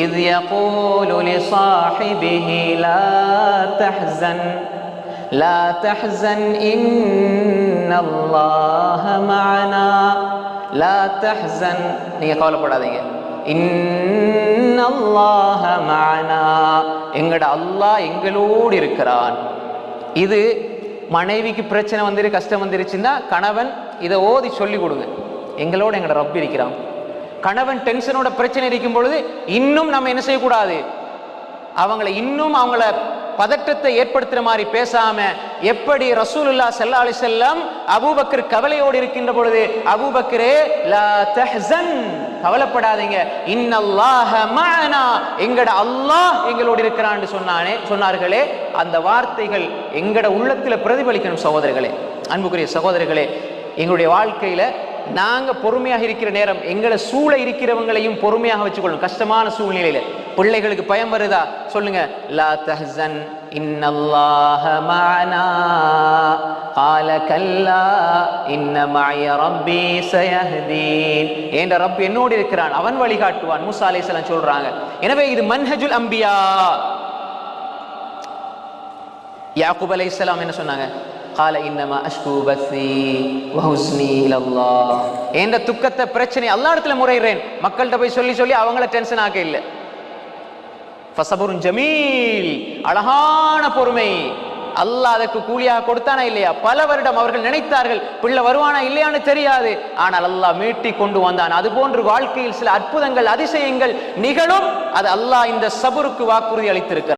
إذ يقول لصاحبه لا تحزن إن الله معنا لا تحزن நீங்க கவலைப்படாதீங்க இன்னல்லாஹ மஅனா எங்கட அல்லாஹ் எங்களோடு இருக்கிறான். இது மனைவிக்கு பிரச்சனை வந்துரு கஷ்டம் வந்துருச்சுன்னா கணவன் இதை ஓதி சொல்லி கொடுங்க, எங்களோட எங்கட ரப் இருக்கிறான். கணவன் டென்ஷனோட பிரச்சனை இருக்கும் பொழுது இன்னும் நம்ம என்ன செய்யக்கூடாது, அவங்கள பதற்றத்தை ஏற்படுத்துற மாதிரி பேசாம, எப்படி ரசூலுல்லாஹ் ஸல்லல்லாஹு அலைஹி வஸல்லம் அபூபக்கர் கவலையோடு இருக்கின்ற பொழுது அபூபக்கரே லா தஹ்சன் கவலைப்படாதீங்க இன்னல்லாஹ மஅனா எங்கட அல்லாஹ் எங்களோடு இருக்கிறான்னு சொன்னார்களே, அந்த வார்த்தைகள் எங்கட உள்ளத்துல பிரதிபலிக்கணும். சகோதரர்களே, அன்புக்குரிய சகோதரர்களே, எங்களுடைய வாழ்க்கையில நாங்க பொறுமையாக இருக்கிற நேரம் எங்களை சூழ இருக்கிறவங்களையும் பொறுமையாக வச்சுக்கொள்ளணும். கஷ்டமான சூழ்நிலையில பிள்ளைகளுக்கு பயம் வருதா சொல்லுங்க, லா தஹ்சன் இன்னல்லாஹ மஅனா قال கல்லா இன்ன மஅய ரப்பி சயஹ்தீன் என்ற ரப் என்னோடு இருக்கிறான், அவன் வழிகாட்டுவான். மூசா அலைஹிஸ்ஸலாம் சொல்றாங்க. எனவே இது மன்ஹஜுல் அம்பியா. யாக்கூப் அலைஹிஸ்ஸலாம் என்ன சொன்னாங்க, قال انما اشكو بثي وحزني الى الله என்ற துக்கத்தை பிரச்சனை அல்லாஹ் இடத்துல முறையிறேன். மக்கள்கிட்ட போய் சொல்லி சொல்லி அவங்கள டென்ஷன் ஆக்க இல்லை. ஃபஸபுருன் ஜமீல் அழகான பொறுமை. அல்லாஹ் அதற்கு கூலியாக கொடுத்தானா இல்லையா? பல வருடம் அவர்கள் நினைத்தார்கள் பிள்ளை வருவானா இல்லையான்னு தெரியாது, ஆனால் அல்லாஹ் மீட்டி கொண்டு வந்தான். அது போன்று வாழ்க்கையில் சில அற்புதங்கள் அதிசயங்கள் நிகழும். அது அல்லாஹ் இந்த சபுருக்கு வாக்குறுதி அளித்திருக்கிறார்.